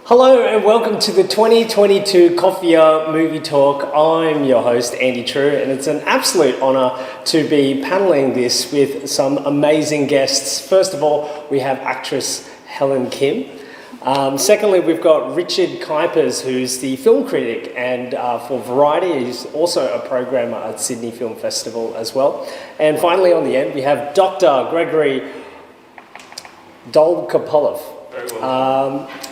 Hello and welcome to the 2022 Koffia Movie Talk. I'm your host Andy True and it's an absolute honour to be panelling this with some amazing guests. First of all, we have actress Helen Kim. Secondly, we've got Richard Kuipers, who's the film critic and for Variety, he's also a programmer at Sydney Film Festival as well. And finally on the end, we have Dr. Gregory Dolgopolov.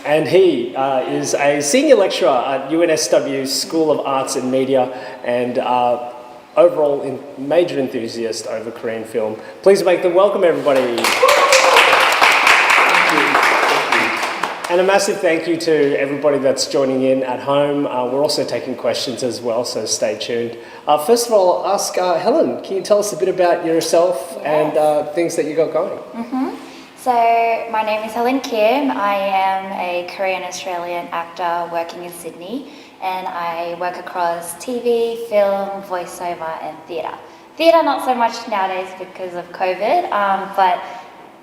And he is a senior lecturer at UNSW School of Arts and Media and overall major enthusiast over Korean film. Please make them welcome, everybody. And a massive thank you to everybody that's joining in at home. We're also taking questions as well, so stay tuned. First of all, I'll ask Helen, can you tell us a bit about yourself and things that you got going? So my name is Helen Kim. I am a Korean-Australian actor working in Sydney, and I work across TV, film, voiceover and theatre. Theatre not so much nowadays because of COVID, but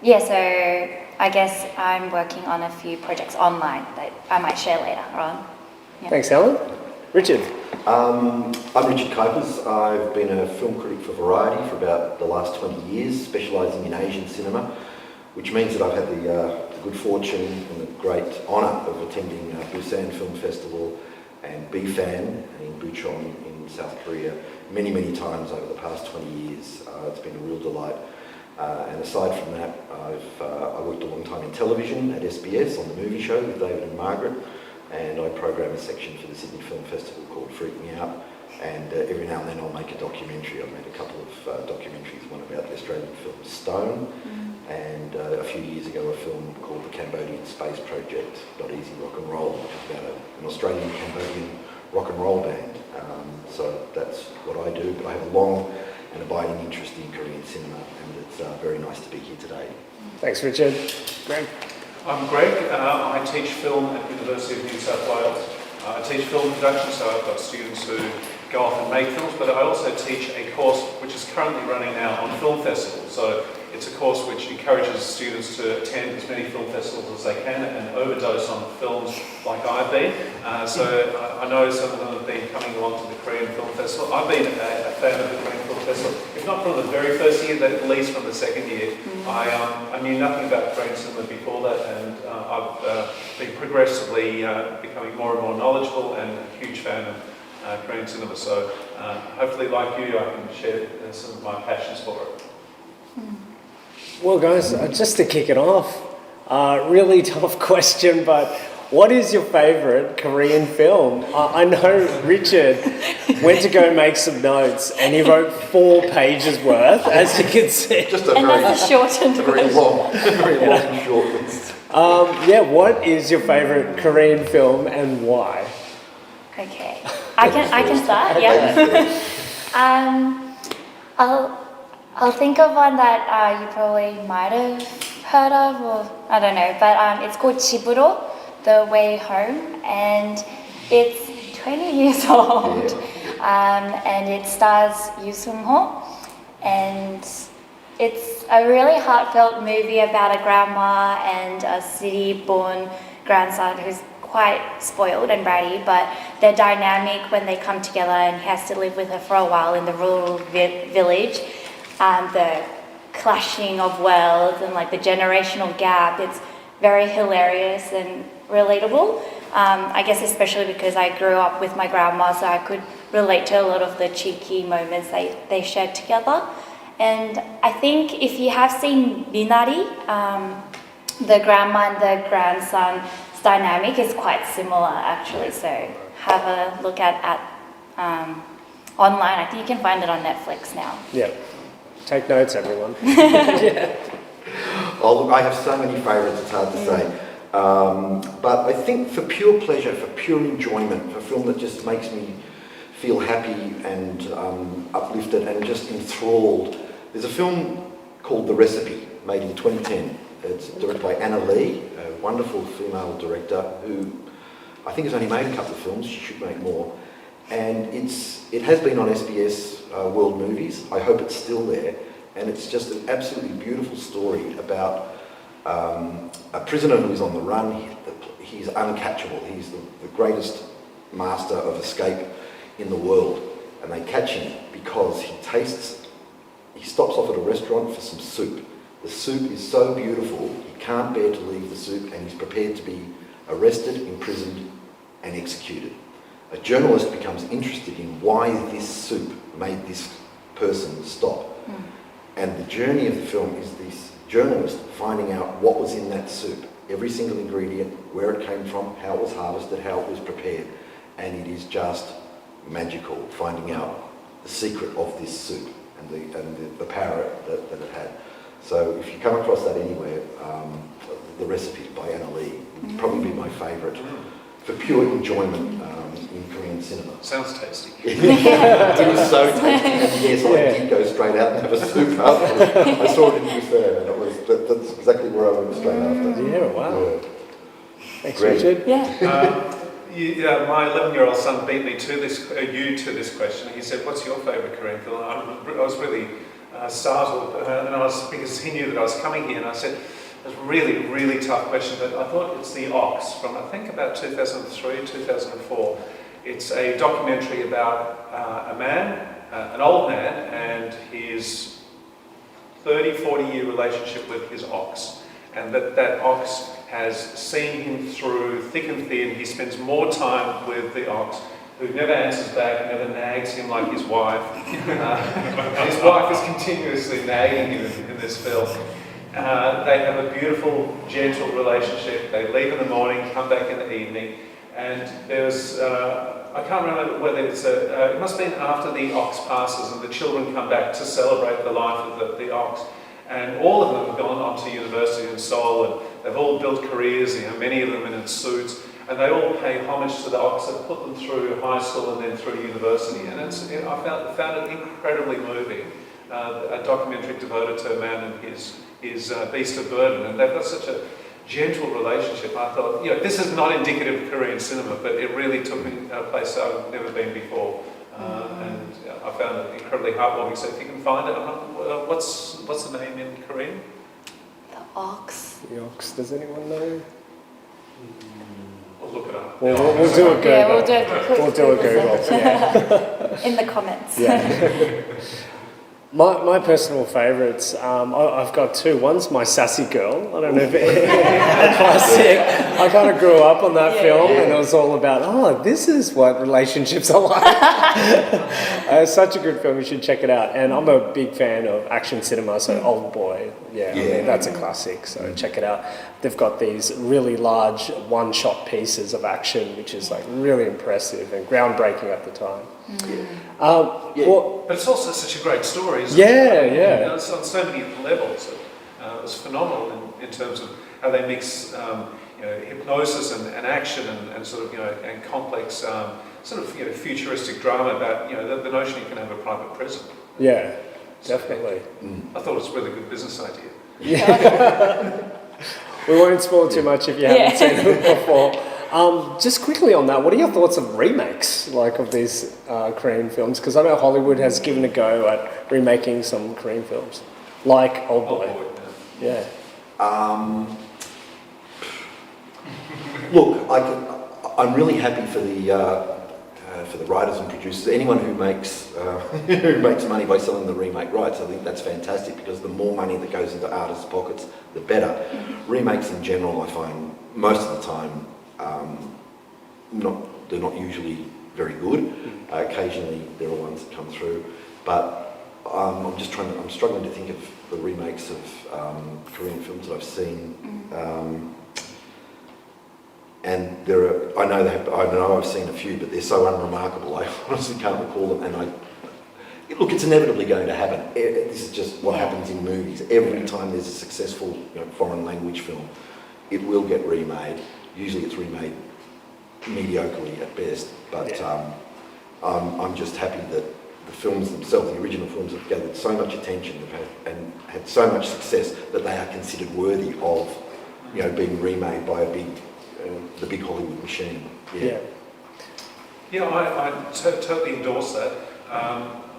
yeah, so I guess I'm working on a few projects online that I might share later on. Yeah. Thanks, Helen. Richard? I'm Richard Kuipers. I've been a film critic for Variety for about the last 20 years, specialising in Asian cinema, which means that I've had the good fortune and the great honour of attending Busan Film Festival and BFAN in Bucheon in South Korea many times over the past 20 years. It's been a real delight. And aside from that, I worked a long time in television at SBS on the movie show with David and Margaret, and I program a section for the Sydney Film Festival called Freak Me Out. And every now and then I'll make a documentary. I've made a couple of documentaries, one about the Australian film Stone, and a few years ago a film called The Cambodian Space Project, Not Easy Rock and Roll, which is about an Australian-Cambodian rock and roll band. So that's what I do, but I have a long and abiding interest in Korean cinema, and it's very nice to be here today. Thanks, Richard. Greg? I'm Greg. I teach film at the University of New South Wales. I teach film production, so I've got students who go off and make films, but I also teach a course which is currently running now on film festivals. So it's a course which encourages students to attend as many film festivals as they can and overdose on films like I've been. So I know some of them have been coming along to the Korean Film Festival. I've been a fan of the Korean Film Festival, if not from the very first year, then at least from the second year. I knew nothing about Korean cinema before that, and I've been progressively becoming more and more knowledgeable and a huge fan of Korean cinema. So hopefully, like you, I can share some of my passions for it. Well, guys, just to kick it off, really tough question, but what is your favourite Korean film? I know Richard went to go make some notes and he wrote 4 pages worth, as you can see. Just a And very, that's a shortened very long and short list. What is your favourite Korean film and why? Okay, I can start. Yeah. I'll think of one that you probably might have heard of, or I don't know. But it's called Chiburo, The Way Home, and it's 20 years old. And it stars Yoo Sung-ho, and it's a really heartfelt movie about a grandma and a city-born grandson who's quite spoiled and bratty, but their dynamic when they come together and he has to live with her for a while in the rural village, the clashing of worlds and like the generational gap, it's very hilarious and relatable. I guess especially because I grew up with my grandma, so I could relate to a lot of the cheeky moments they shared together. And I think if you have seen Minari, the grandma and the grandson dynamic is quite similar actually, so have a look at online. I think you can find it on Netflix now. Yeah, take notes, everyone. Oh, look, I have so many favourites, it's hard to say. But I think for pure pleasure, for pure enjoyment, for a film that just makes me feel happy and uplifted and just enthralled, there's a film called The Recipe, made in 2010. It's directed by Anna Lee, a wonderful female director who I think has only made a couple of films. She should make more. And it has been on SBS World Movies. I hope it's still there. And it's just an absolutely beautiful story about a prisoner who is on the run. he's uncatchable. He's the greatest master of escape in the world. And they catch him because he stops off at a restaurant for some soup. The soup is so beautiful, he can't bear to leave the soup, and he's prepared to be arrested, imprisoned, and executed. A journalist becomes interested in why this soup made this person stop. And the journey of the film is this journalist finding out what was in that soup, every single ingredient, where it came from, how it was harvested, how it was prepared. And it is just magical, finding out the secret of this soup and the power that it had. So if you come across that anywhere, The Recipe by Anna Lee would probably be my favourite for pure enjoyment in Korean cinema. Sounds tasty. It is so tasty. And yes, I did go straight out and have a soup after. I saw it in Korea, and that's exactly where I went straight after. Yeah, wow. Yeah. Thanks, Great. Richard. Yeah, my 11-year-old son beat me to this question. He said, "What's your favourite Korean film?" I was really startled, because he knew that I was coming here, and I said, "It was a really, really tough question." But I thought it's The Ox from I think about 2003, 2004. It's a documentary about a man, an old man, and his 30, 40-year relationship with his ox, and that ox has seen him through thick and thin. He spends more time with the ox, who never answers back, never nags him like his wife. And his wife is continuously nagging him in this film. They have a beautiful, gentle relationship. They leave in the morning, come back in the evening, and there's, I can't remember whether it's it must have been after the ox passes and the children come back to celebrate the life of the ox. And all of them have gone on to university in Seoul, and they've all built careers, many of them in suits, and they all pay homage to the ox and put them through high school and then through university. And I found it incredibly moving, a documentary devoted to a man and his beast of burden. And they've got such a gentle relationship. I thought, this is not indicative of Korean cinema, but it really took me a place I've never been before. And I found it incredibly heartwarming. So if you can find it, what's the name in Korean? The Ox. The Ox, does anyone know? We'll look it up. We'll do a Google. Yeah, we'll do a Google. Yeah. in the comments. Yeah. My personal favourites, I've got two. One's My Sassy Girl. I don't know if a classic. I kind of grew up on that film, and it was all about, this is what relationships are like. It's such a good film, you should check it out. And I'm a big fan of action cinema, so Old Boy, I mean, that's a classic, so check it out. They've got these really large one-shot pieces of action, which is like really impressive and groundbreaking at the time. But it's also such a great story, isn't it? It's on so many levels. It was phenomenal in terms of how they mix hypnosis and action and sort of and complex sort of futuristic drama about the notion you can have a private prison. Yeah, definitely. I thought it was a really good business idea. Yeah. We won't spoil too much if you haven't seen it before. Just quickly on that, what are your thoughts of remakes of these Korean films? Because I know Hollywood has given a go at remaking some Korean films, like Old Boy. Yeah. Look, I'm really happy for the writers and producers. Anyone who makes money by selling the remake rights, I think that's fantastic, because the more money that goes into artists' pockets, the better. Remakes in general, I find most of the time, they're not usually very good. Occasionally there are ones that come through, but I'm struggling to think of the remakes of Korean films that I've seen. And I know I've seen a few, but they're so unremarkable, I honestly can't recall them. And look, it's inevitably going to happen. This is just what happens in movies. Every time there's a successful foreign language film, it will get remade. Usually it's remade mediocrely at best, but I'm just happy that the films themselves, the original films, have gathered so much attention and had so much success that they are considered worthy of being remade by the big Hollywood machine. I totally endorse that.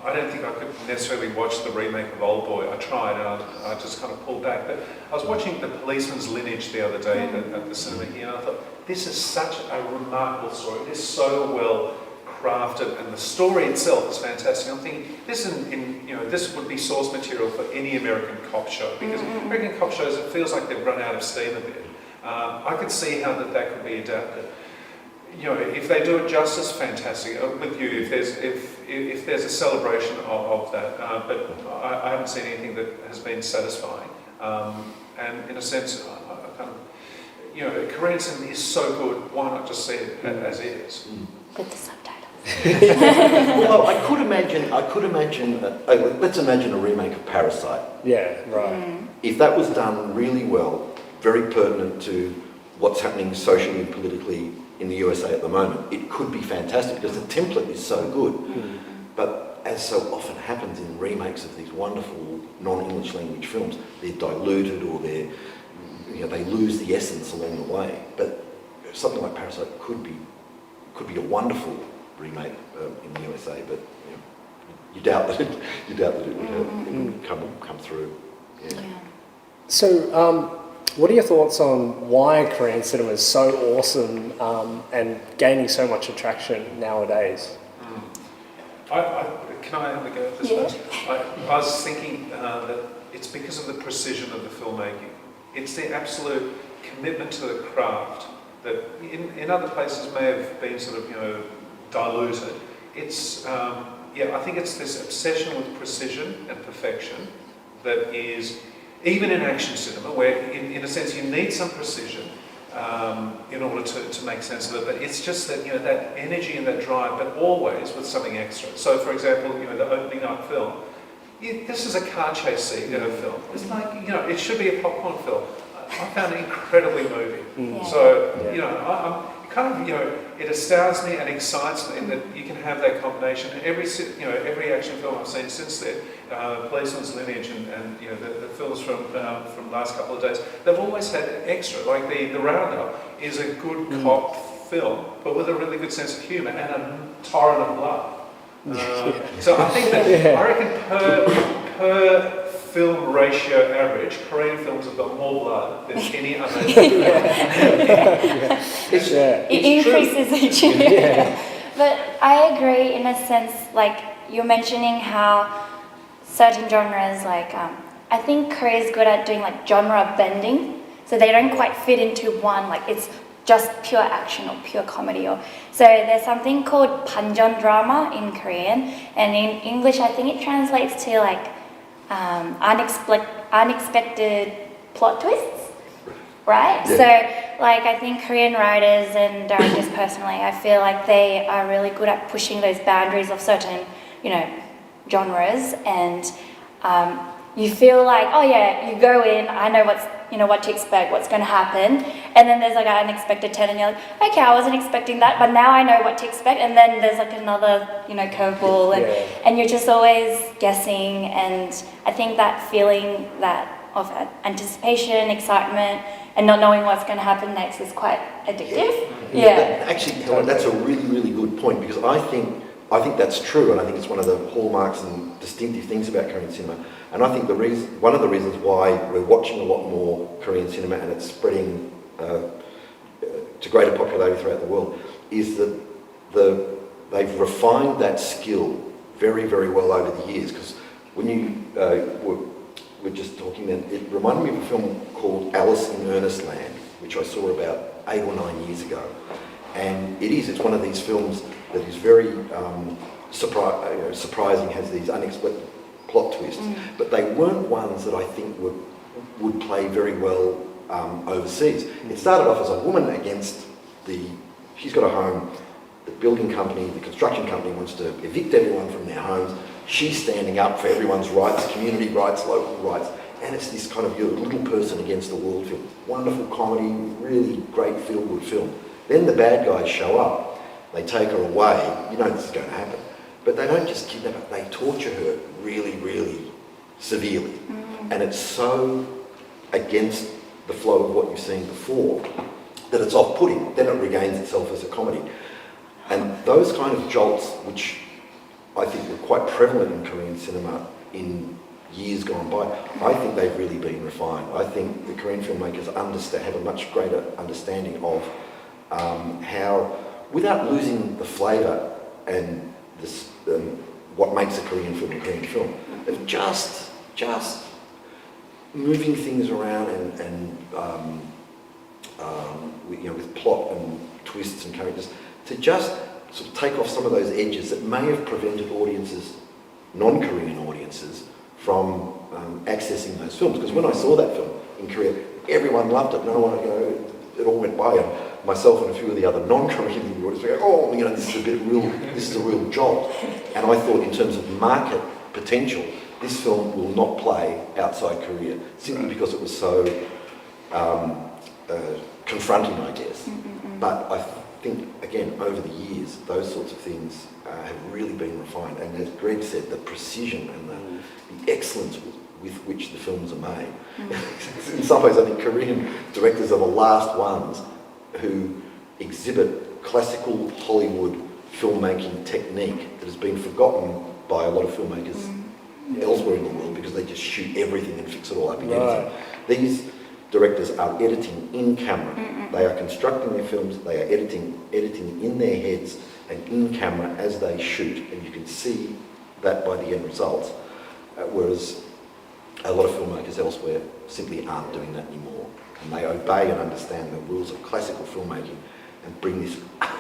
I don't think I could necessarily watch the remake of Old Boy. I tried and I just kind of pulled back. But I was watching The Policeman's Lineage the other day at the cinema here, and I thought, this is such a remarkable story. It is so well crafted, and the story itself is fantastic. I'm thinking this this would be source material for any American cop show, because American cop shows, it feels like they've run out of steam a bit. I could see how that could be adapted. If they do it justice, fantastic. With you, if there's a celebration of that, but I haven't seen anything that has been satisfying. And in a sense, I kind of, Korean cinema is so good. Why not just see it as is? With the subtitles. Well, I could imagine. Let's imagine a remake of Parasite. Yeah, right. If that was done really well, very pertinent to what's happening socially and politically in the USA at the moment, it could be fantastic because the template is so good. But as so often happens in remakes of these wonderful non-English language films, they're diluted or they lose the essence along the way. But something like Parasite could be a wonderful remake in the USA, but you doubt that it would come through. Yeah. So, what are your thoughts on why Korean cinema is so awesome and gaining so much attraction nowadays? Can I have a go at this first? I was thinking that it's because of the precision of the filmmaking. It's the absolute commitment to the craft that in other places may have been sort of diluted. It's I think it's this obsession with precision and perfection that is, even in action cinema, where in a sense you need some precision in order to make sense of it, but it's just that that energy and that drive, but always with something extra. So, for example, the opening up film. This is a car chase scene in a film. It's like it should be a popcorn film. I found it incredibly moving. So I'm kind of it astounds me and excites me that you can have that combination. Every action film I've seen since then, Policeman's Lineage and the films from the last couple of days, they've always had extra. Like the Roundup is a good cop film, but with a really good sense of humour and a torrent of blood. So I think that I reckon per film ratio average, Korean films have got more blood than any other. It increases each year. But I agree in a sense, like you're mentioning how certain genres, like I think Korea is good at doing like genre bending, so they don't quite fit into one, like it's just pure action or pure comedy. So there's something called 반전 drama in Korean, and in English I think it translates to like unexpected plot twists, right? Yeah. So like I think Korean writers and directors personally, I feel like they are really good at pushing those boundaries of certain, genres, and you feel like, oh yeah, you go in, I know what to expect, what's going to happen, and then there's like an unexpected turn, and you're like, okay, I wasn't expecting that, but now I know what to expect, and then there's like another, curveball, and you're just always guessing, and I think that feeling of anticipation, excitement, and not knowing what's going to happen next is quite addictive. Actually, that's a really, really good point, because I think that's true, and I think it's one of the hallmarks and distinctive things about Korean cinema. And I think one of the reasons why we're watching a lot more Korean cinema and it's spreading to greater popularity throughout the world is that they've refined that skill very, very well over the years. Because when you were just talking then, it reminded me of a film called Alice in Ernest Land, which I saw about 8 or 9 years ago. And it's one of these films that is very surprising, has these unexpected plot twists, but they weren't ones that I think would play very well overseas. It started off as a woman against she's got a home, the building company, the construction company wants to evict everyone from their homes. She's standing up for everyone's rights, community rights, local rights, and it's this kind of little person against the world film. Wonderful comedy, really great feel-good film. Then the bad guys show up, they take her away, this is going to happen. But they don't just kidnap her, they torture her really, really severely. And it's so against the flow of what you've seen before that it's off-putting. Then it regains itself as a comedy. And those kind of jolts, which I think were quite prevalent in Korean cinema in years gone by, I think they've really been refined. I think the Korean filmmakers have a much greater understanding of how, without losing the flavour and this, what makes a Korean film, of just moving things around and with plot and twists and characters, to just sort of take off some of those edges that may have prevented audiences, non-Korean audiences, from accessing those films. Because when I saw that film in Korea, everyone loved it. No one, it all went by, and myself and a few of the other non-Korean audiences were going, this is a real jolt. And I thought, in terms of market potential, this film will not play outside Korea, simply because it was so confronting, I guess. But I think, again, over the years, those sorts of things have really been refined. And as Greg said, the precision and the excellence with which the films are made. In some ways, I think Korean directors are the last ones who exhibit classical Hollywood filmmaking technique that has been forgotten by a lot of filmmakers elsewhere in the world, because they just shoot everything and fix it all up in editing. These directors are editing in camera. They are constructing their films, they are editing in their heads and in camera as they shoot, and you can see that by the end results. Whereas a lot of filmmakers elsewhere simply aren't doing that anymore, and they obey and understand the rules of classical filmmaking and bring this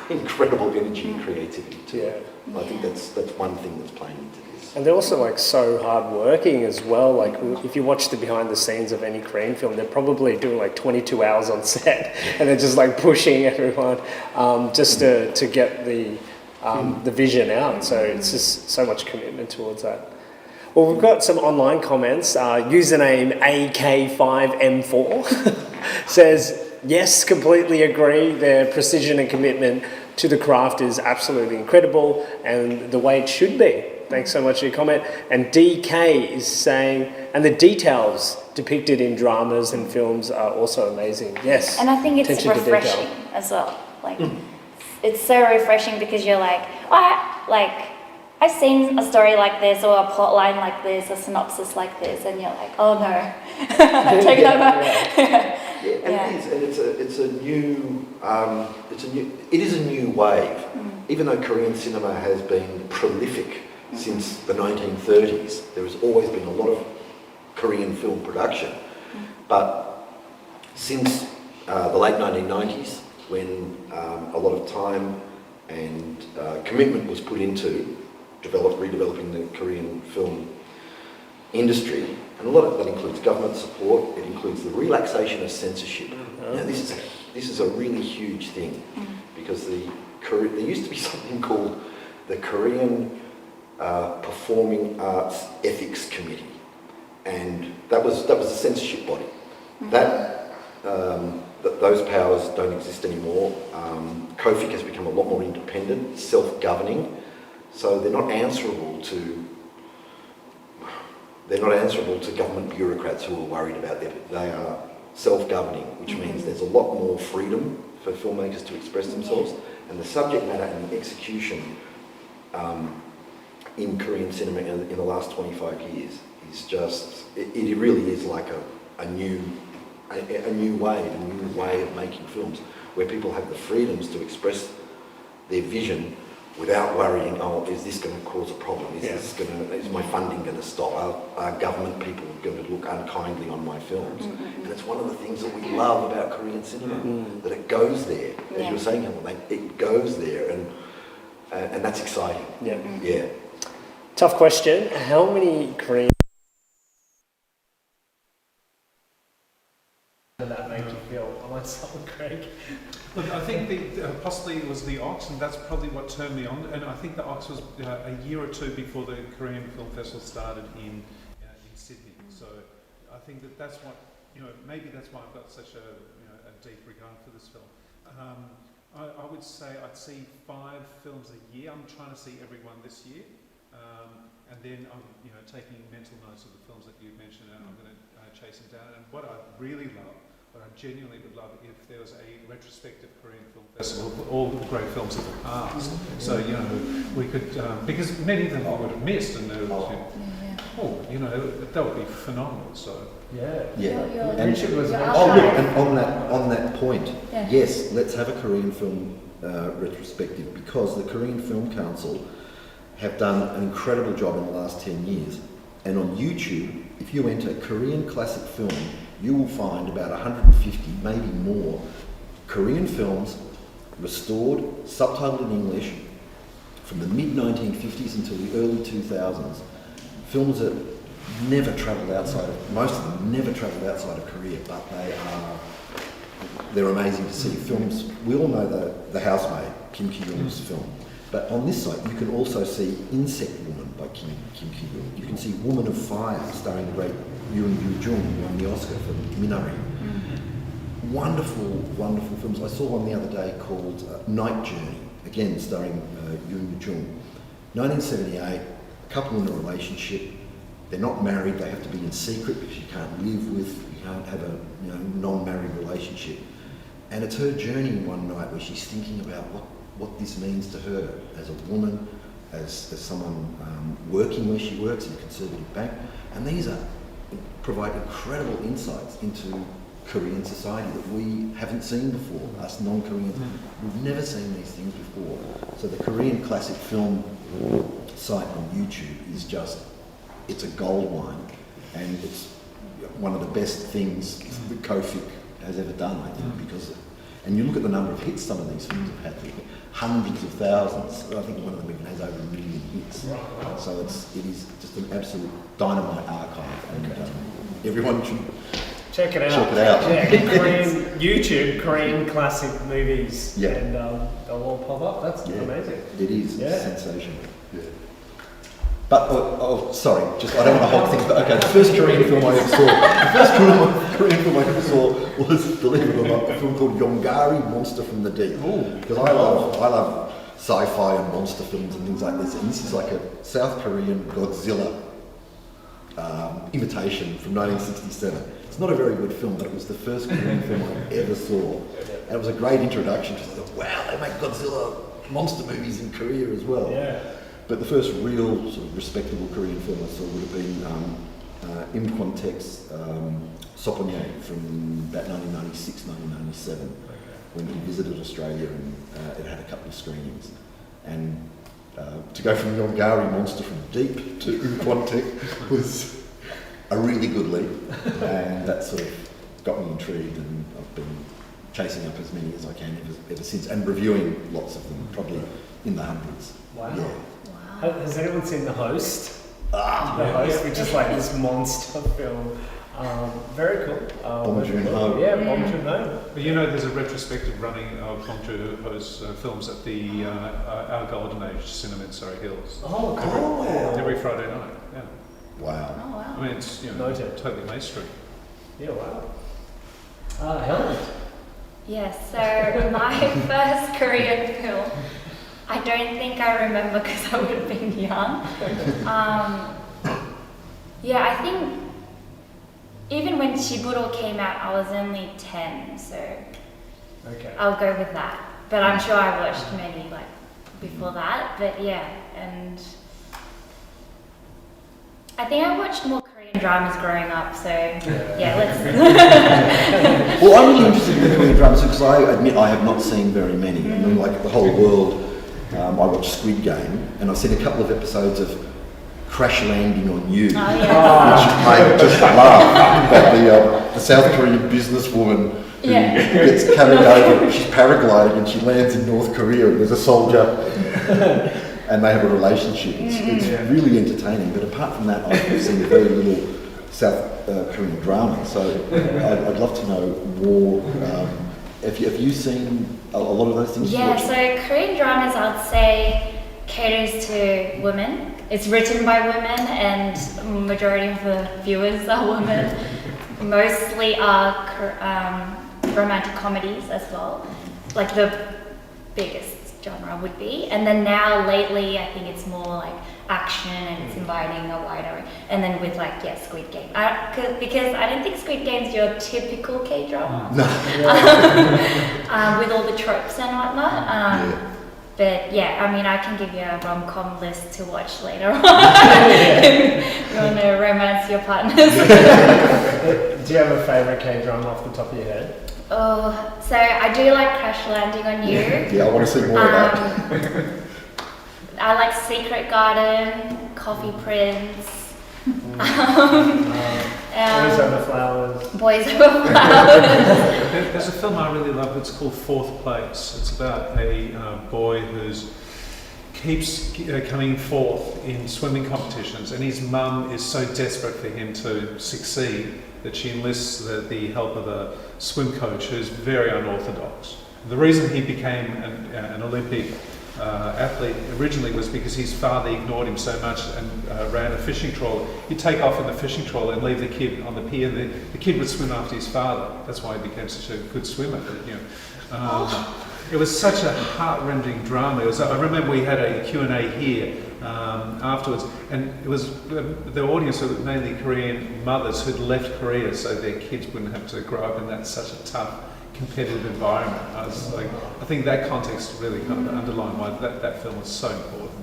incredible energy and creativity to it. I think that's one thing that's playing into this. And they're also like so hard working as well. Like if you watch the behind the scenes of any Korean film, they're probably doing like 22 hours on set, and they're just like pushing everyone just to get the vision out. So it's just so much commitment towards that. Well, we've got some online comments. Username AK5M4 says, yes, completely agree. Their precision and commitment to the craft is absolutely incredible, and the way it should be. Thanks so much for your comment. And DK is saying, and the details depicted in dramas and films are also amazing. Yes. And I think it's refreshing as well. Like, it's so refreshing because you're like, I've seen a story like this, or a plot line like this, a synopsis like this, and you're like, oh no, take it over. It is a new wave. Even though Korean cinema has been prolific since the 1930s, there has always been a lot of Korean film production. But since the late 1990s, when a lot of time and commitment was put into redeveloping the Korean film industry, and a lot of that includes government support, it includes the relaxation of censorship. Now this is a really huge thing, because there used to be something called the Korean Performing Arts Ethics Committee, and that was a censorship body. Those powers don't exist anymore. Koffia has become a lot more independent, self-governing. So they're not answerable to government bureaucrats who are worried about them. They are self-governing, which means there's a lot more freedom for filmmakers to express themselves, and the subject matter and the execution in Korean cinema in the last 25 years is just, it really is like a new way of making films, where people have the freedoms to express their vision without worrying, is this going to cause a problem? Is my funding going to stop? Are government people going to look unkindly on my films? And it's one of the things that we love about Korean cinema, that it goes there. As you were saying, it goes there, and that's exciting. Yeah. Tough question. How many Korean did that make you feel? I might start with Craig. Look, I think possibly it was the Ox, and that's probably what turned me on. And I think the Ox was a year or two before the Korean Film Festival started in Sydney. So I think that's what, maybe that's why I've got such a deep regard for this film. I would say I'd see 5 films a year. I'm trying to see every one this year, and then I'm taking mental notes of the films that you mentioned, and I'm going to chase them down. And what I really love but I genuinely would love it if there was a retrospective Korean film festival of all the great films of the past. So, you know, we could, because many of them I would have missed, and there was, you know, that would be phenomenal. So, Yeah. And Richard was and on that point, yes, let's have a Korean film retrospective, because the Korean Film Council have done an incredible job in the last 10 years. And on YouTube, if you enter Korean classic film, you will find about 150, maybe more, Korean films restored, subtitled in English, from the mid-1950s until the early 2000s. Films that never travelled outside of, most of them never travelled outside of Korea, but they're amazing to see. Films, we all know the Housemaid, Kim Ki-yoon's film. But on this site, you can also see Insect Woman by Kim Ki-yoon. You can see Woman of Fire, starring the great Yoon Yoo-jung, who won the Oscar for Minari. Wonderful, wonderful films. I saw one the other day called Night Journey, again starring Yoon Yoo-jung. 1978, a couple in a relationship. They're not married, they have to be in secret because you can't you can't have a non-married relationship. And it's her journey one night where she's thinking about what this means to her as a woman, as someone working where she works in a conservative bank. And these provide incredible insights into Korean society that we haven't seen before, us non-Koreans. We've never seen these things before. So the Korean classic film site on YouTube is it's a gold mine, and it's one of the best things that Koffia has ever done, I think, and you look at the number of hits some of these films have had, hundreds of thousands. I think one of them even has over 1 million hits. So it is just an absolute dynamite archive, and everyone should check it out. Yeah, Korean YouTube, Korean classic movies, and they'll all pop up. That's amazing. It is sensational. Yeah. But sorry, I don't want to hog things. But okay, the first Korean film I ever saw, was, believe it or not, a film called Yongari, Monster from the Deep. Because I love sci-fi and monster films and things like this. And this is like a South Korean Godzilla imitation from 1967. It's not a very good film, but it was the first Korean film I ever saw. And it was a great introduction to wow, they make Godzilla monster movies in Korea as well. Yeah. But the first real sort of respectable Korean film I saw would have been Im Kwon-taek's Soponye from about 1996, 1997, when he visited Australia, and it had a couple of screenings. And to go from Yongari, Monster from Deep, to Im Kwon-taek was a really good leap, and that sort of got me intrigued, and I've been chasing up as many as I can ever since, and reviewing lots of them, probably in the hundreds. Wow. Yeah. Has anyone seen The Host? Host, which is like this monster film. Very cool. Bong Joon-ho. Yeah, Bong Joon-ho. But you know, there's a retrospective running of Bong Joon-ho's films at the Our Golden Age cinema in Surrey Hills. Oh, cool. Every Friday night. Yeah. Wow. Oh, wow. I mean, it's totally mainstream. Yeah, wow. Helen. Yes, so my first Korean film, I don't think I remember because I would have been young. I think even when Chiburo came out, I was only 10, so I'll go with that. But I'm sure I watched maybe like before that, but yeah, and I think I watched more Korean dramas growing up, so let's... Well, I'm really interested in the Korean dramas because I admit I have not seen very many. I mean, like the whole world, I watched Squid Game, and I've seen a couple of episodes of Crash Landing on You, which I just love. About the South Korean businesswoman who gets carried over, she's paragliding and she lands in North Korea, and there's a soldier, and they have a relationship. It's really entertaining, but apart from that, I've seen very little South Korean drama, so I'd love to know more. Have you seen a lot of those things? Yeah, so Korean dramas, I'd say, caters to women. It's written by women, and majority of the viewers are women. Mostly are romantic comedies as well, like the biggest genre would be. And then now, lately, I think it's more like action and it's inviting a wider, and then with like Squid Game, because I don't think Squid Game's your typical K-drama. No. With all the tropes and whatnot. But yeah, I mean, I can give you a rom-com list to watch later on. If you want to romance your partners. Do you have a favourite K-drama off the top of your head? Oh, so I do like Crash Landing on You. Yeah, I want to see more of that. I like Secret Garden, Coffee Prince. Boys Over Flowers. Boys Over Flowers. There's a film I really love. It's called Fourth Place. It's about a boy who's keeps coming fourth in swimming competitions, and his mum is so desperate for him to succeed that she enlists the help of a swim coach who's very unorthodox. The reason he became an Olympic athlete originally was because his father ignored him so much and ran a fishing trawler. He'd take off in the fishing trawler and leave the kid on the pier. The kid would swim after his father. That's why he became such a good swimmer. It was such a heart-rending drama. I remember we had a Q&A here afterwards, and it was the audience were mainly Korean mothers who'd left Korea so their kids wouldn't have to grow up in that such a tough competitive environment. I think that context really kind of underlined why that film was so important.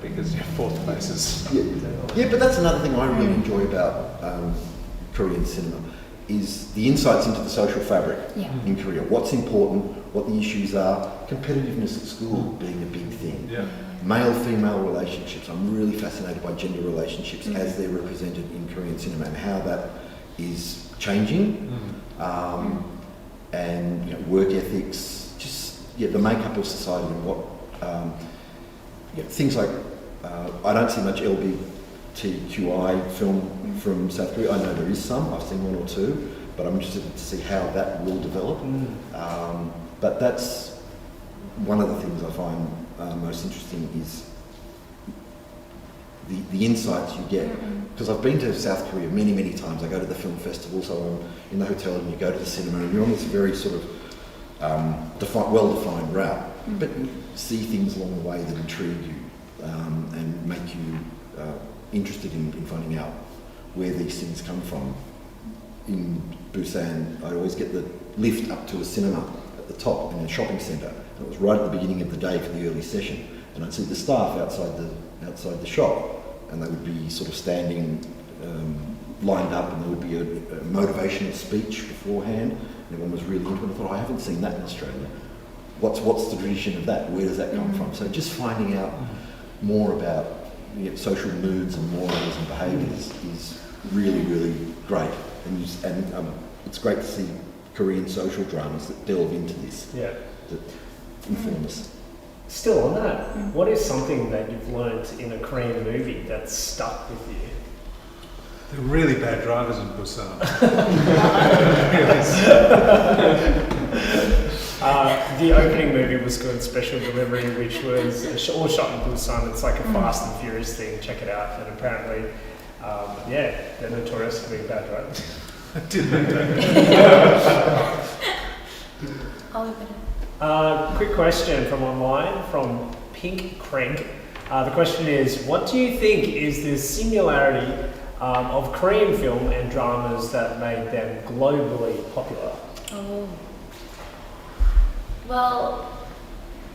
Because fourth place is... Yeah, but that's another thing I really enjoy about Korean cinema, is the insights into the social fabric in Korea. What's important, what the issues are, competitiveness at school being a big thing. Yeah. Male-female relationships. I'm really fascinated by gender relationships as they're represented in Korean cinema and how that is changing, and work ethics, just the makeup of society and what things like I don't see much LGBTQI film from South Korea. I know there is some. I've seen one or two, but I'm interested to see how that will develop. But that's one of the things I find most interesting is the insights you get. Because I've been to South Korea many, many times. I go to the film festival, so I'm in the hotel and you go to the cinema and you're on this very sort of well-defined route. But you see things along the way that intrigue you and make you interested in finding out where these things come from. In Busan, I always get the lift up to a cinema at the top in a shopping centre. It was right at the beginning of the day for the early session, and I'd see the staff outside the shop, and they would be sort of standing lined up, and there would be a motivational speech beforehand, and everyone was really into it. I thought, I haven't seen that in Australia. What's the tradition of that? Where does that come from? So just finding out more about social moods and morals and behaviours is really, really great. And it's great to see Korean social dramas that delve into this, that inform us. Still on that, what is something that you've learned in a Korean movie that's stuck with you? They're really bad drivers in Busan. The opening movie was good, Special Delivery, which was all shot in Busan. It's like a Fast and Furious thing. Check it out. And apparently, they're notorious for being bad drivers. I didn't know. Quick question from online, from Pink Crank. The question is, what do you think is the similarity of Korean film and dramas that made them globally popular? Well,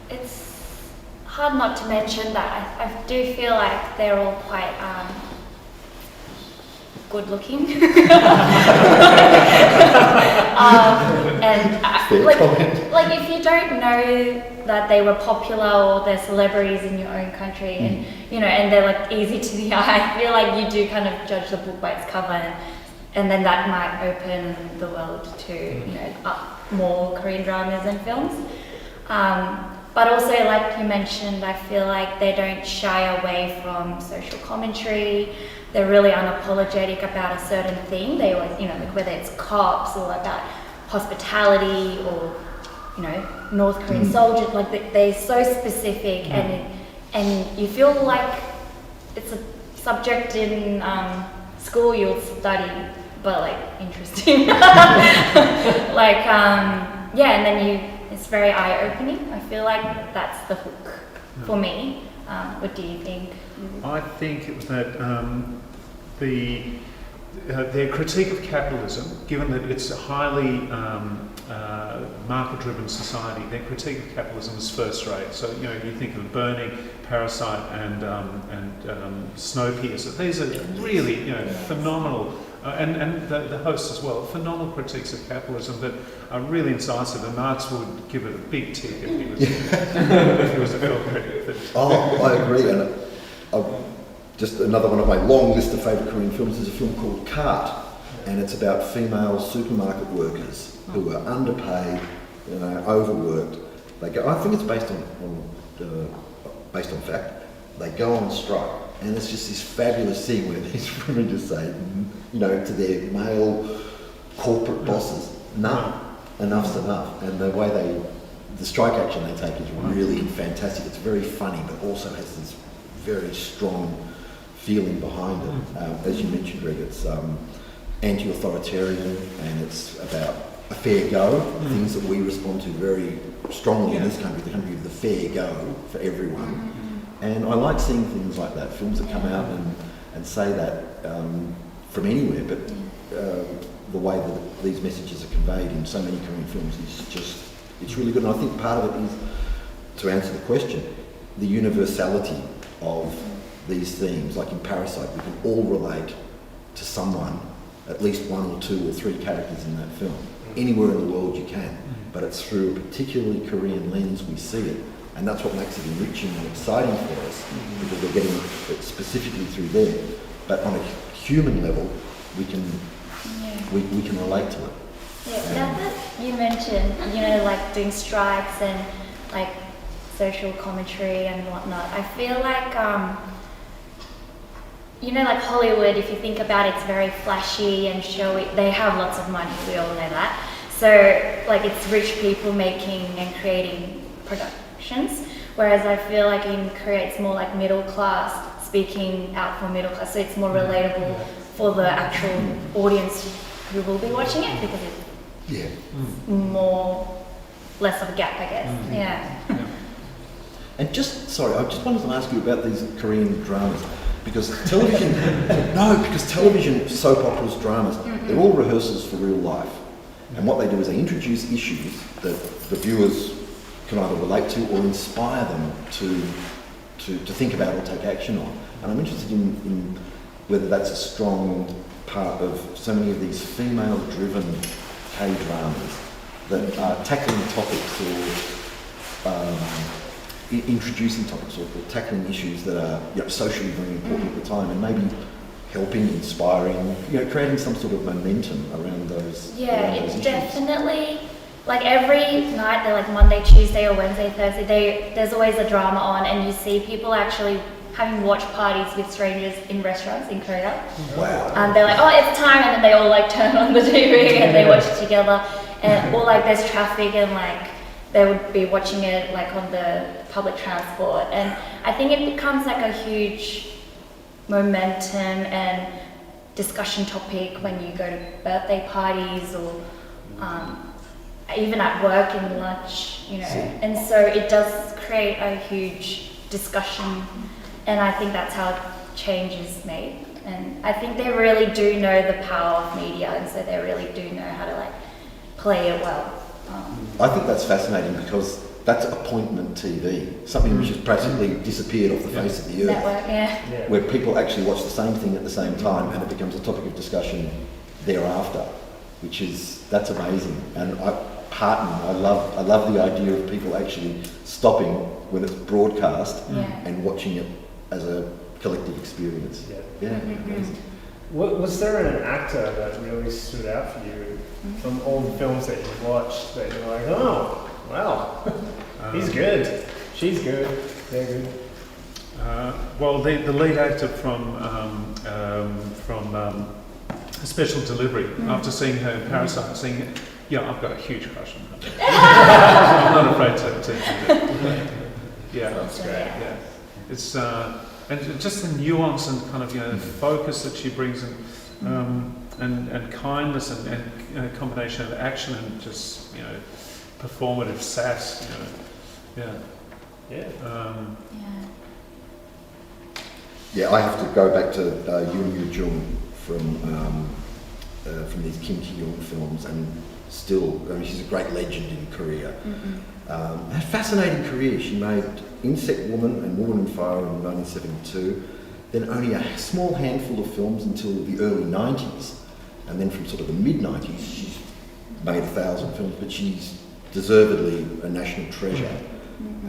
it's hard not to mention that I do feel like they're all quite good looking. Like if you don't know that they were popular or they're celebrities in your own country, and and they're like easy to the eye, I feel like you do kind of judge the book by its cover, and then that might open the world to more Korean dramas and films. But also, like you mentioned, I feel like they don't shy away from social commentary. They're really unapologetic about a certain thing. They always, like whether it's cops or about hospitality or, North Korean soldiers, like they're so specific, and you feel like it's a subject in school you'll study, but like interesting. And then it's very eye-opening. I feel like that's the hook for me. What do you think? I think that their critique of capitalism, given that it's a highly market-driven society, their critique of capitalism is first-rate. So you think of Burning, Parasite, and Snowpiercer. These are really phenomenal, and the hosts as well. Phenomenal critiques of capitalism that are really incisive. And Marx would give it a big tick if he was if he was a film critic. I agree. And just another one of my long list of favourite Korean films is a film called Cart, and it's about female supermarket workers who are underpaid, overworked. They go. I think it's based on fact. They go on strike, and it's just this fabulous thing where these women just say, to their male corporate bosses, "No, enough's enough." And the way the strike action they take is really fantastic. It's very funny, but also has this very strong feeling behind it. As you mentioned, Greg, it's anti-authoritarian, and it's about a fair go, things that we respond to very strongly in this country, the country of the fair go for everyone. And I like seeing things like that, films that come out and say that from anywhere, but the way that these messages are conveyed in so many Korean films is just, it's really good. And I think part of it is, to answer the question, the universality of these themes. Like in Parasite, we can all relate to someone, at least one or two or three characters in that film. Anywhere in the world you can, but it's through a particularly Korean lens we see it, and that's what makes it enriching and exciting for us, because we're getting it specifically through there. But on a human level, we can relate to it. Yeah, that you mentioned, like doing strikes and like social commentary and whatnot. I feel like, like Hollywood, if you think about it, it's very flashy and showy. They have lots of money, we all know that. So, like, it's rich people making and creating productions. Whereas I feel like in Korea, it's more like middle class, speaking out for middle class. So it's more relatable for the actual audience who will be watching it, because it's less of a gap, I guess. Yeah. And I just wanted to ask you about these Korean dramas. Because television soap operas, dramas, they're all rehearsals for real life. And what they do is they introduce issues that the viewers can either relate to or inspire them to think about or take action on. And I'm interested in whether that's a strong part of so many of these female-driven K-dramas that are tackling topics or introducing topics or tackling issues that are socially very important at the time, and maybe helping, inspiring, creating some sort of momentum around those. Yeah, around those it's issues. definitely like every night, they're like Monday, Tuesday, or Wednesday, Thursday. There's always a drama on, and you see people actually having watch parties with strangers in restaurants in Korea. Wow. And they're like, "Oh, it's time," and then they all like turn on the TV and they watch it together. And or like there's traffic and like they would be watching it like on the public transport, and I think it becomes like a huge momentum and discussion topic when you go to birthday parties or even at work in lunch, and so it does create a huge discussion, and I think that's how change is made. And I think they really do know the power of media, and so they really do know how to like play it well. I think that's fascinating, because that's appointment TV, something which has practically disappeared off the face of the earth. Network, Where people actually watch the same thing at the same time, and it becomes a topic of discussion thereafter, that's amazing. And I love the idea of people actually stopping when it's broadcast and watching it as a collective experience. Amazing. Was there an actor that really stood out for you from all the films that you watched that you're like, oh, wow, he's good, she's good, they're good? Well, the lead actor from Special Delivery, after seeing her in Parasite, I've got a huge crush on her. I'm not afraid to do that. Yeah, that's great. Yeah, it's and just the nuance and kind of focus that she brings, and kindness and a combination of action and just performative sass. Yeah. Yeah, I have to go back to Yoon Yoo-jung from these Kim Ki-young films, and still, I mean, she's a great legend in Korea. Had a fascinating career. She made Insect Woman and Woman in Fire in 1972, then only a small handful of films until the early 90s, and then from sort of the mid-90s, she's made 1,000 films, but she's deservedly a national treasure.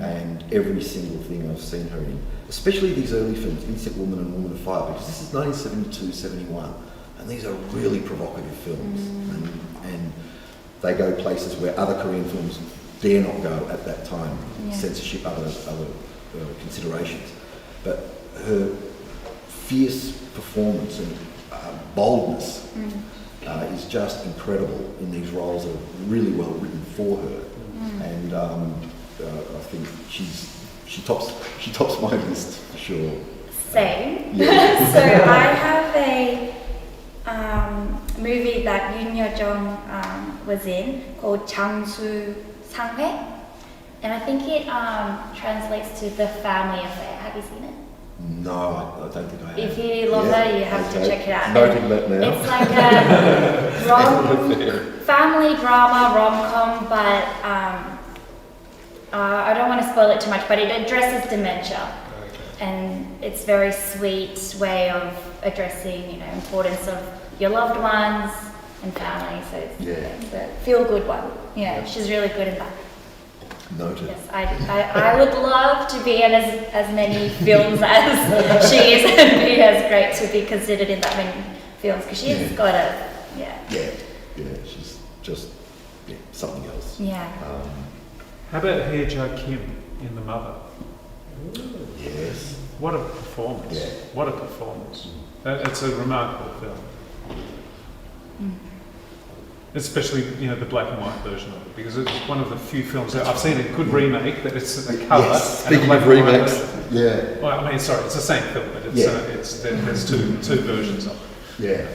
And every single thing I've seen her in, especially these early films, Insect Woman and Woman of Fire, because this is 1972, 71, and these are really provocative films, and they go places where other Korean films dare not go at that time, censorship, other considerations. But her fierce performance and boldness is just incredible in these roles that are really well written for her, and I think she tops my list for sure. Same. Yeah. So I have a movie that Yoon Yoo-jung was in called 장수 상회, and I think it translates to The Family Affair. Have you seen it? No, I don't think I have. If you love that, you have to check it out. Noted that now. It's like a family drama rom-com, but I don't want to spoil it too much, but it addresses dementia. And it's a very sweet way of addressing, you know, importance of your loved ones and family. So it's a feel-good one. Yeah, she's really good in that. Noted. Yes, I would love to be in as many films as she is, and be as great to be considered in that many films, because she's got a she's just something else. Yeah. How about Hye Ja Kim in The Mother? Yes. What a performance! Yeah. What a performance! It's a remarkable film. Especially, you know, the black and white version of it, because it's one of the few films that I've seen a good remake that it's a colour. Yes. Speaking of remakes, yeah. Well, I mean, sorry, it's the same film, but it's there's two versions of it. Yeah.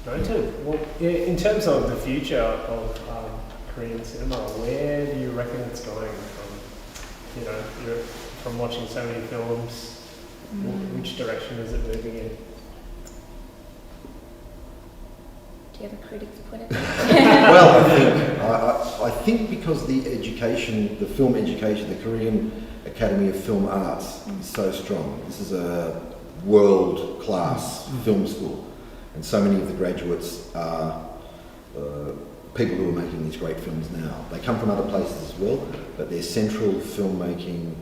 Noted. Well, in terms of the future of Korean cinema, where do you reckon it's going? From, you know, you're from watching so many films, which direction is it moving in? Do you have a critic's point of Well, I think because the film education, the Korean Academy of Film Arts is so strong. This is a world-class film school, and so many of the graduates are people who are making these great films now. They come from other places as well, but their central filmmaking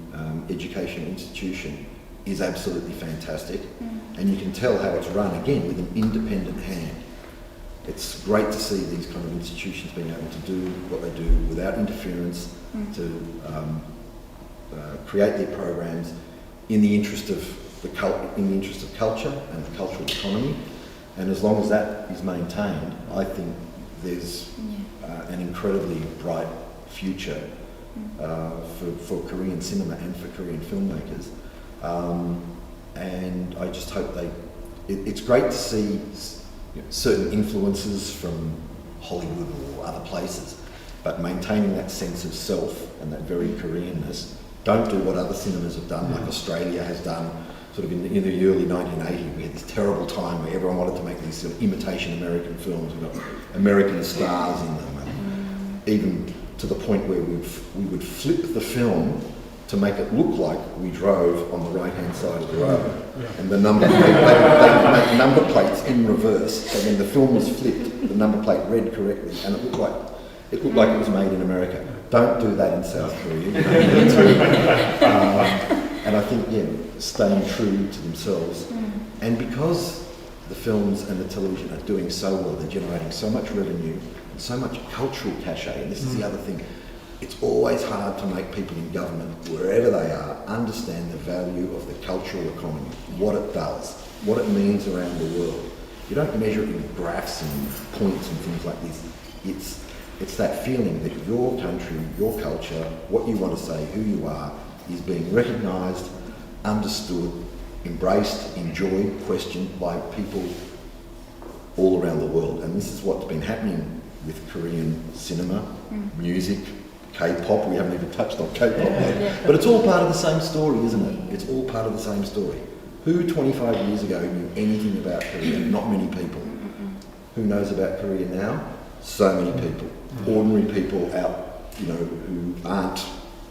education institution is absolutely fantastic, and you can tell how it's run, again, with an independent hand. It's great to see these kind of institutions being able to do what they do without interference, to create their programs in the interest of culture and the cultural economy. And as long as that is maintained, I think there's an incredibly bright future for Korean cinema and for Korean filmmakers. And I just hope it's great to see certain influences from Hollywood or other places, but maintaining that sense of self and that very Koreanness. Don't do what other cinemas have done, like Australia has done, sort of in the early 1980s. We had this terrible time where everyone wanted to make these sort of imitation American films. We've got American stars in them, and even to the point where we would flip the film to make it look like we drove on the right-hand side of the road. And the number plate, they make number plates in reverse, so when the film was flipped, the number plate read correctly, and it looked like it was made in America. Don't do that in South Korea. And I think, staying true to themselves. And because the films and the television are doing so well, they're generating so much revenue and so much cultural cachet, and this is the other thing. It's always hard to make people in government, wherever they are, understand the value of the cultural economy, what it does, what it means around the world. You don't measure it in graphs and points and things like this. It's that feeling that your country, your culture, what you want to say, who you are, is being recognised, understood, embraced, enjoyed, questioned by people all around the world. And this is what's been happening with Korean cinema, music, K-pop. We haven't even touched on K-pop yet. But it's all part of the same story, isn't it? It's all part of the same story. Who 25 years ago knew anything about Korea? Not many people. Who knows about Korea now? So many people. Ordinary people out, who aren't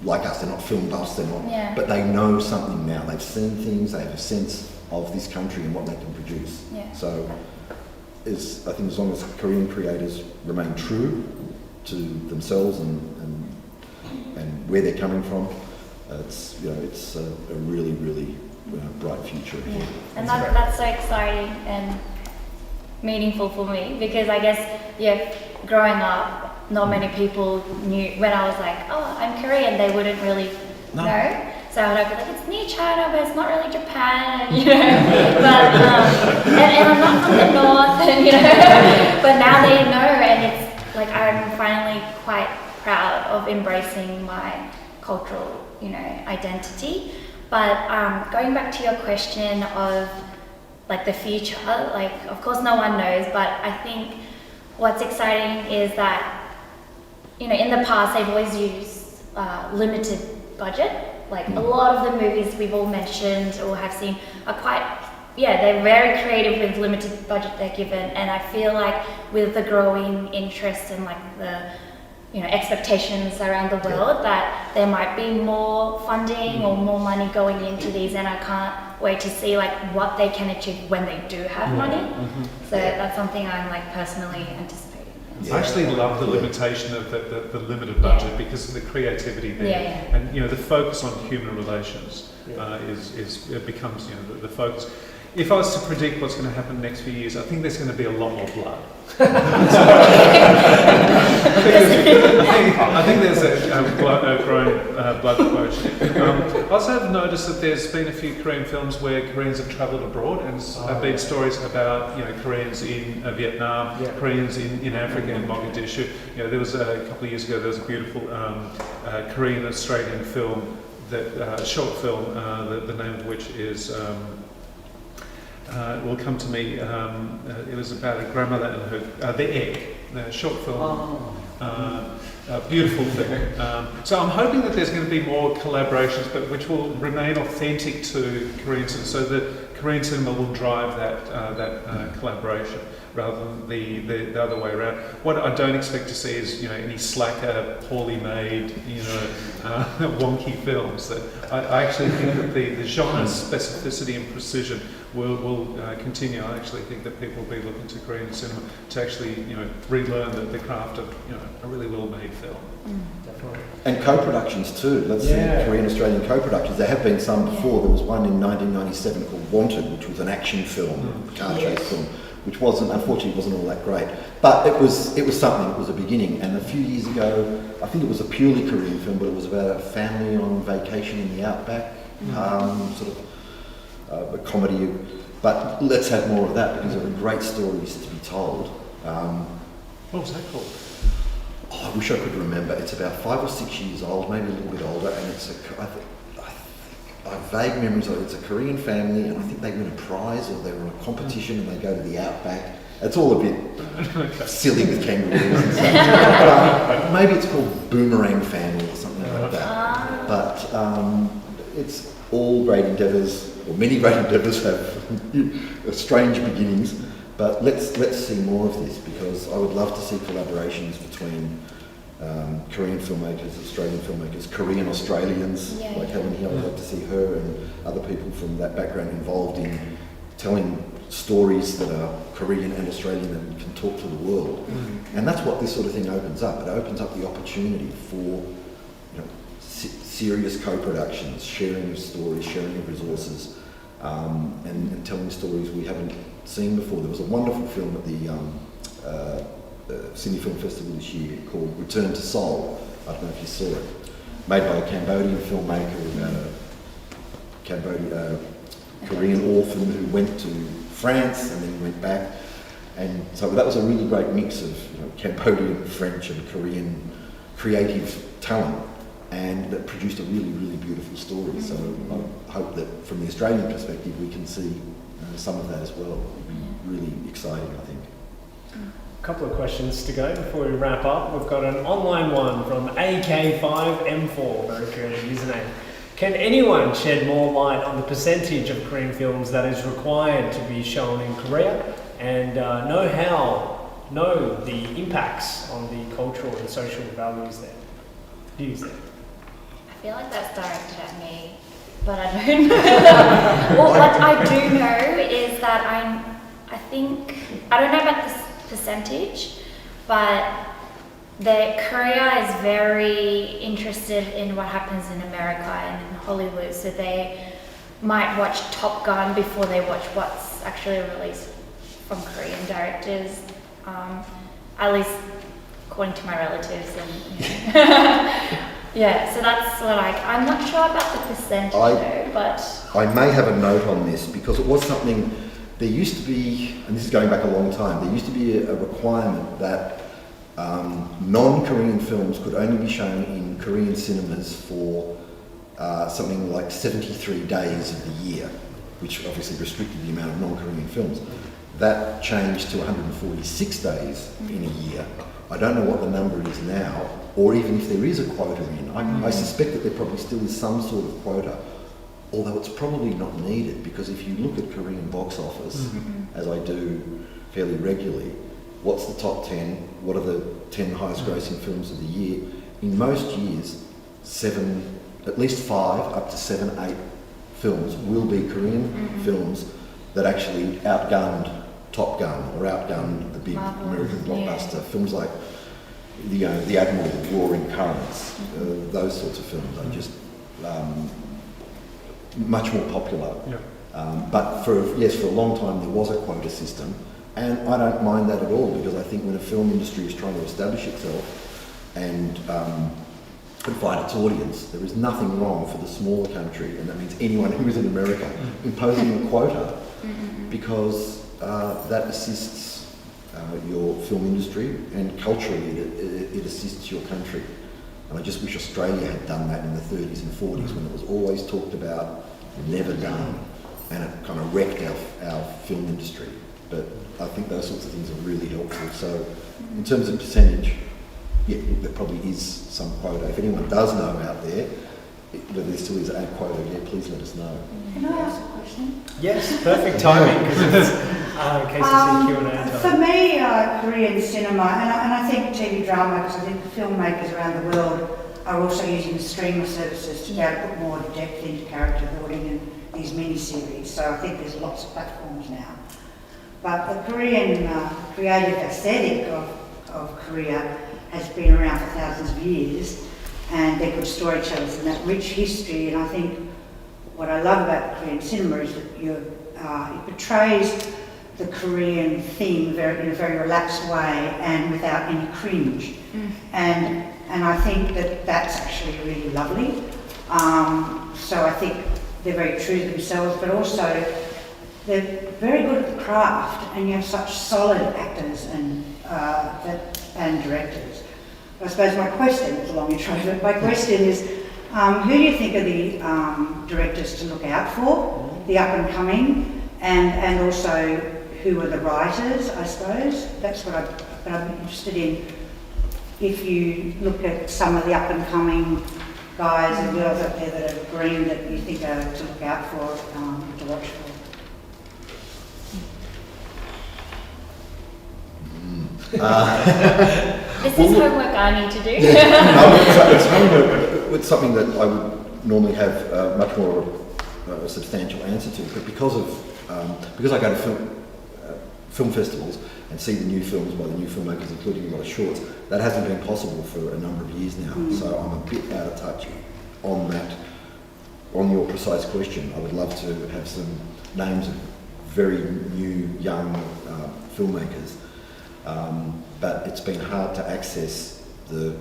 like us. They're not film buffs, they're not, but they know something now. They've seen things, they have a sense of this country and what they can produce. So I think as long as Korean creators remain true to themselves and where they're coming from, it's a really, really bright future. And that's so exciting and meaningful for me, because I guess growing up, not many people knew. When I was like, oh, I'm Korean, they wouldn't really know. So I'd be like, it's near China, but it's not really Japan, But and I'm not from the north, but now they know, and it's like I'm finally quite proud of embracing my cultural, identity. But going back to your question of like the future, like of course no one knows, but I think what's exciting is that in the past they've always used limited budget. Like a lot of the movies we've all mentioned or have seen are they're very creative with limited budget they're given, and I feel like with the growing interest and like the expectations around the world that there might be more funding or more money going into these, and I can't wait to see like what they can achieve when they do have money. So that's something I'm like personally anticipating. I actually love the limitation of the limited budget because of the creativity there, and the focus on human relations becomes the focus. If I was to predict what's going to happen next few years, I think there's going to be a lot more blood. I think there's a growing blood quotient. I also have noticed that there's been a few Korean films where Koreans have travelled abroad, and have been stories about Koreans in Vietnam, Koreans in Africa, in Mogadishu. There was a couple of years ago there was a beautiful Korean Australian film, short film, the name of which is. It will come to me. It was about a grandmother and her the egg, the short film. A beautiful thing. So I'm hoping that there's going to be more collaborations, but which will remain authentic to Korean cinema. So that Korean cinema will drive that collaboration rather than the other way around. What I don't expect to see is any slacker, poorly made, wonky films. That I actually think that the genre specificity and precision will continue. I actually think that people will be looking to Korean cinema to actually relearn the craft of a really well-made film. Definitely. And co-productions too. Let's see, Korean Australian co-productions. There have been some before. There was one in 1997 called Wanted, which was an action film, car chase film, which unfortunately wasn't all that great. But it was something. It was a beginning. And a few years ago, I think it was a purely Korean film, but it was about a family on vacation in the outback, a comedy. But let's have more of that, because there are great stories to be told. What was that called? I wish I could remember. It's about 5 or 6 years old, maybe a little bit older, and I have vague memories of it. It's a Korean family, and I think they win a prize, or they were in a competition and they go to the outback. It's all a bit silly with kangaroos and stuff. Maybe it's called Boomerang Family or something like that. But it's all great endeavours, or many great endeavours have strange beginnings. But let's see more of this, because I would love to see collaborations between Korean filmmakers, Australian filmmakers, Korean Australians, like Helen here. I'd love to see her and other people from that background involved in telling stories that are Korean and Australian and can talk to the world. And that's what this sort of thing opens up. It opens up the opportunity for serious co-productions, sharing of stories, sharing of resources, and telling stories we haven't seen before. There was a wonderful film at the Sydney Film Festival this year called Return to Seoul. I don't know if you saw it. Made by a Cambodian filmmaker about a Korean orphan who went to France and then went back. And so that was a really great mix of Cambodian, French and Korean creative talent, and that produced a really, really beautiful story. So I hope that from the Australian perspective we can see some of that as well. It would be really exciting, I think. couple of questions to go before we wrap up. We've got an online one from AK5M4, very creative username. Can anyone shed more light on the percentage of Korean films that is required to be shown in Korea, and know the impacts on the cultural and social values there? Views there. I feel like that's directed at me, but I don't know. Well, what I do know is that I don't know about this percentage, but Korea is very interested in what happens in America and in Hollywood, so they might watch Top Gun before they watch what's actually released from Korean directors, at least according to my relatives. And yeah, so that's what I'm not sure about the percentage though, but I may have a note on this because it was something. There used to be, and this is going back a long time, there used to be a requirement that non-Korean films could only be shown in Korean cinemas for something like 73 days of the year, which obviously restricted the amount of non-Korean films. That changed to 146 days in a year. I don't know what the number is now, or even if there is a quota in. I suspect that there probably still is some sort of quota, although it's probably not needed, because if you look at Korean box office, as I do fairly regularly, what's the top 10? What are the 10 highest grossing films of the year? In most years, at least 5, up to 7, 8 films will be Korean films that actually outgunned Top Gun or outgunned the big American blockbuster. Films like the Admiral, Roaring Currents, those sorts of films are just much more popular. But for a long time there was a quota system, and I don't mind that at all, because I think when a film industry is trying to establish itself and find its audience, there is nothing wrong for the smaller country, and that means anyone who is in America, imposing a quota, because that assists your film industry, and culturally it assists your country. And I just wish Australia had done that in the 30s and 40s, when it was always talked about, never done, and it kind of wrecked our film industry. But I think those sorts of things are really helpful. So in terms of percentage, yeah, there probably is some quota. If anyone does know out there whether there still is a quota, please let us know. Can I ask a question? Yes, perfect timing, because it's KCC Q&A. For me, Korean cinema, and I think TV drama, because I think filmmakers around the world are also using the streamer services to be able to put more depth into character building and these mini-series. So I think there's lots of platforms now. But the Korean creative aesthetic of Korea has been around for thousands of years, and they're good storytellers and that rich history. And I think what I love about Korean cinema is that it portrays the Korean theme in a very relaxed way and without any cringe. And I think that that's actually really lovely. So I think they're very true to themselves, but also they're very good at the craft, and you have such solid actors and directors. I suppose my question, it's a long intro, but my question is, who do you think are the directors to look out for, the up and coming, and also who are the writers, I suppose? That's what I'm interested in. If you look at some of the up and coming guys and girls up there that are green that you think are to look out for, to watch for. This is homework I need to do. It's homework. It's something that I would normally have much more a substantial answer to, but because I go to film festivals and see the new films by the new filmmakers, including a lot of shorts, that hasn't been possible for a number of years now. So I'm a bit out of touch on that. On your precise question, I would love to have some names of very new, young filmmakers. But it's been hard to access to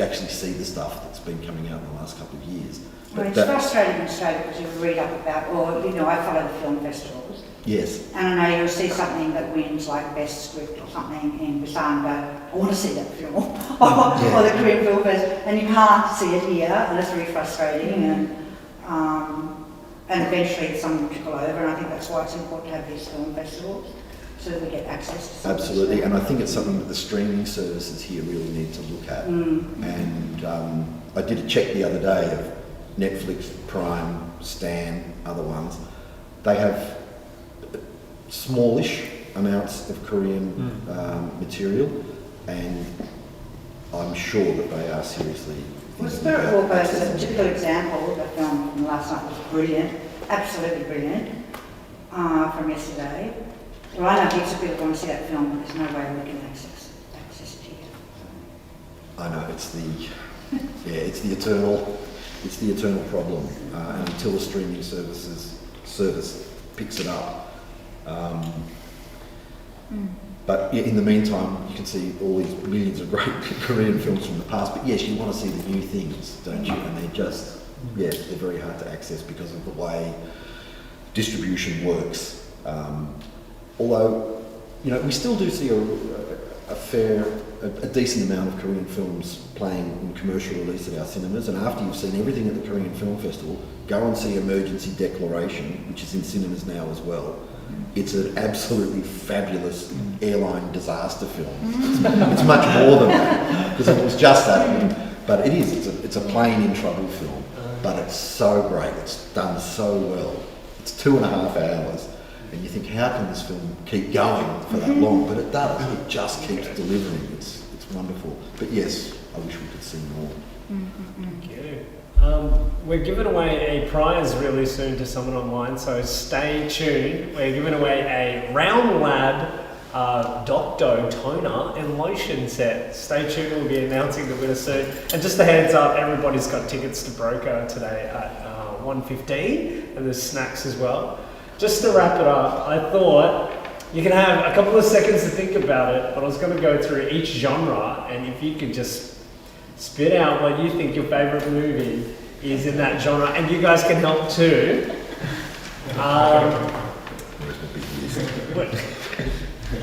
actually see the stuff that's been coming out in the last couple of years. Well, it's frustrating in Australia because you read up about, or I follow the film festivals. Yes. And I know you'll see something that wins like best script or something in Busan, but I want to see that film, or the Korean Film Fest, and you can't see it here, and it's very frustrating. And eventually some will trickle over, and I think that's why it's important to have these film festivals. so that we get access to some of this Absolutely, film. and I think it's something that the streaming services here really need to look at. And I did a check the other day of Netflix, Prime, Stan, other ones. They have smallish amounts of Korean material, and I'm sure that they are seriously. Well, Spirit Walker is a typical example. The film from last night was brilliant, absolutely brilliant, from yesterday. Right now, heaps of people want to see that film, but there's no way we can access it here. I know it's the eternal problem, and until the streaming service picks it up. But yeah, in the meantime, you can see all these millions of great Korean films from the past. But yes, you want to see the new things, don't you? And they're they're very hard to access because of the way distribution works. Although, we still do see a decent amount of Korean films playing in commercial release at our cinemas. And after you've seen everything at the Korean Film Festival, go and see Emergency Declaration, which is in cinemas now as well. It's an absolutely fabulous airline disaster film. It's much more than that, because if it was just that, but it is. It's a plane in trouble film, but it's so great. It's done so well. It's 2.5 hours, and you think, how can this film keep going for that long? But it does. It just keeps delivering. It's wonderful. But yes, I wish we could see more. Thank you. We're giving away a prize really soon to someone online, so stay tuned. We're giving away a Round Lab Docto toner and lotion set. Stay tuned, we'll be announcing the winner soon. And just a heads up, everybody's got tickets to Broker today at 1:15, and there's snacks as well. Just to wrap it up, I thought you can have a couple of seconds to think about it, but I was going to go through each genre, and if you could just spit out what you think your favourite movie is in that genre, and you guys can help too.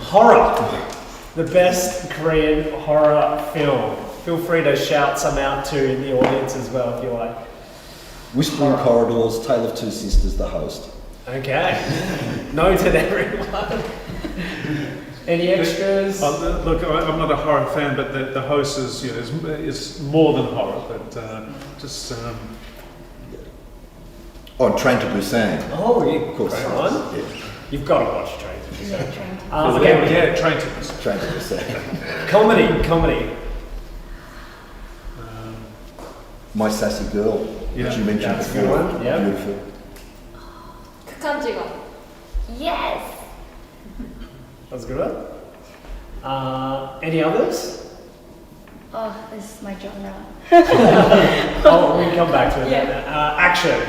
Horror. The best Korean horror film. Feel free to shout some out too in the audience as well if you like. Whispering Corridors, Tale of Two Sisters, The Host. Okay. Noted, everyone. Any extras? Look, I'm not a horror fan, but the host is more than horror. But Oh, Train to Busan. Oh, yeah, Of course. Right on. Yeah. You've got to watch Train to Busan. Yeah, Train to Okay. Train to Busan. Train to Busan. Comedy. My Sassy Girl, which you mentioned That's a before. good one, yeah. Beautiful. 극한 직업. Yes! That's a good one. Any others? Oh, this is my genre. Oh, we can come back to it. Yeah. Action.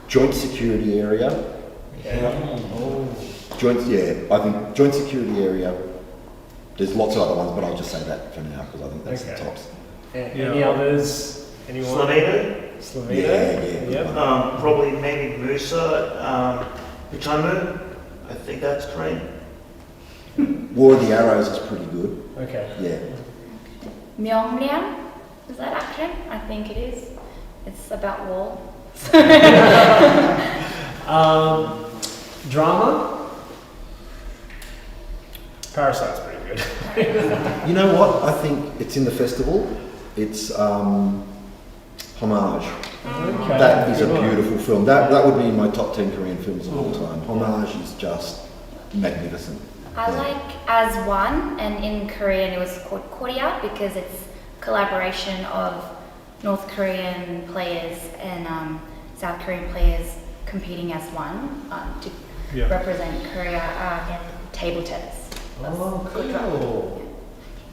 Joint Security Area. Yeah. Oh. I think Joint Security Area. There's lots of other ones, but I'll just say that for now because I think that's Okay. the tops. Any others? Anyone? Slovenia, Yeah. Yep. probably maybe Musa, Hichamu, I think that's Korean. War of the Arrows is pretty good. Okay. Yeah. Myeongryang? Is that action? I think it is. It's about war. Drama. Parasite's pretty good. You know what? I think it's in the festival. It's Homage. Okay. That is a Good one. beautiful film. That would be in my top 10 Korean films of all time. Homage is just magnificent. I like As One, and in Korean it was called Korea because it's collaboration of North Korean players and South Korean players competing as one to represent Korea in table tennis. Oh, Good drama. cool.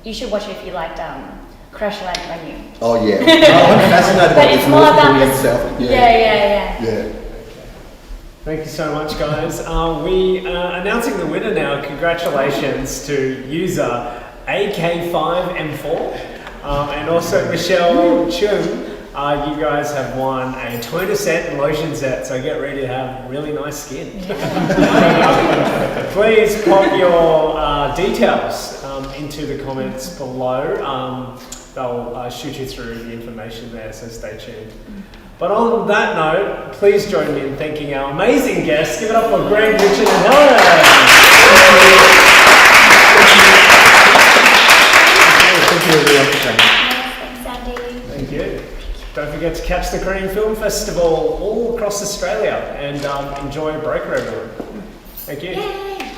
You should watch it if you liked Crash Landing. Oh yeah. I'm fascinated by But this it's more North about Korean this. South. Yeah. Thank you so much, guys. We are announcing the winner now. Congratulations to user AK5M4 and also Michelle Chung. You guys have won a toner set and lotion set, so get ready to have really nice skin. Please pop your details into the comments below. They'll shoot you through the information there, so stay tuned. But on that note, please join me in thanking our amazing guests. Give it up for Greg, Richard, and Helen. Thank you everyone for coming. Thanks, Andy. Thank you. Don't forget to catch the Korean Film Festival all across Australia and enjoy Breaker, everyone. Thank you. Yay!